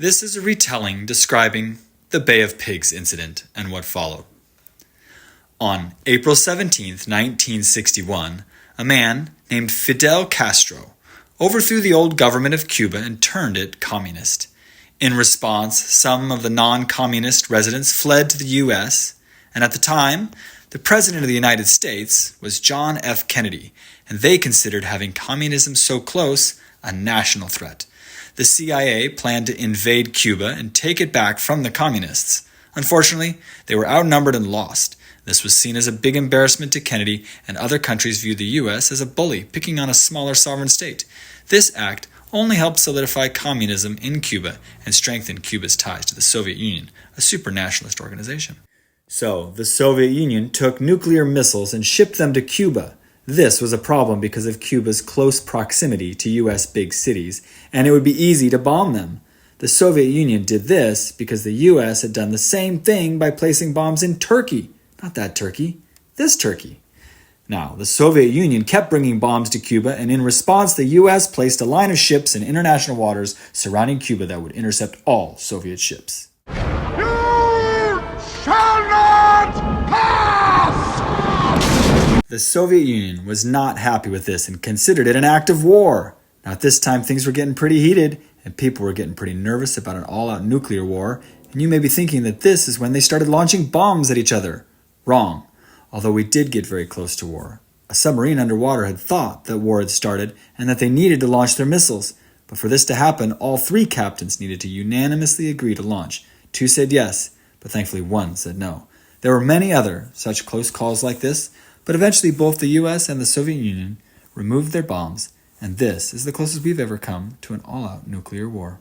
This is a retelling describing the Bay of Pigs incident and what followed. On April 17, 1961, a man named Fidel Castro overthrew the old government of Cuba and turned it communist. In response, some of the non-communist residents fled to the U.S., and at the time, the President of the United States was John F. Kennedy, and they considered having communism so close a national threat. The CIA planned to invade Cuba and take it back from the communists. Unfortunately, they were outnumbered and lost. This was seen as a big embarrassment to Kennedy, and other countries viewed the U.S. as a bully picking on a smaller sovereign state. This act only helped solidify communism in Cuba and strengthen Cuba's ties to the Soviet Union, a supranationalist organization. So, the Soviet Union took nuclear missiles and shipped them to Cuba. This was a problem because of Cuba's close proximity to U.S. big cities, and it would be easy to bomb them. The Soviet Union did this because the U.S. had done the same thing by placing bombs in Turkey. Not that Turkey, this Turkey. Now, the Soviet Union kept bringing bombs to Cuba, and in response, the U.S. placed a line of ships in international waters surrounding Cuba that would intercept all Soviet ships. You shall not pass! The Soviet Union was not happy with this and considered it an act of war. Now, at this time, things were getting pretty heated, and people were getting pretty nervous about an all-out nuclear war, and you may be thinking that this is when they started launching bombs at each other. Wrong. Although we did get very close to war. A submarine underwater had thought that war had started and that they needed to launch their missiles. But for this to happen, all three captains needed to unanimously agree to launch. 2 said yes, but thankfully 1 said no. There were many other such close calls like this, but eventually both the US and the Soviet Union removed their bombs, and this is the closest we've ever come to an all-out nuclear war.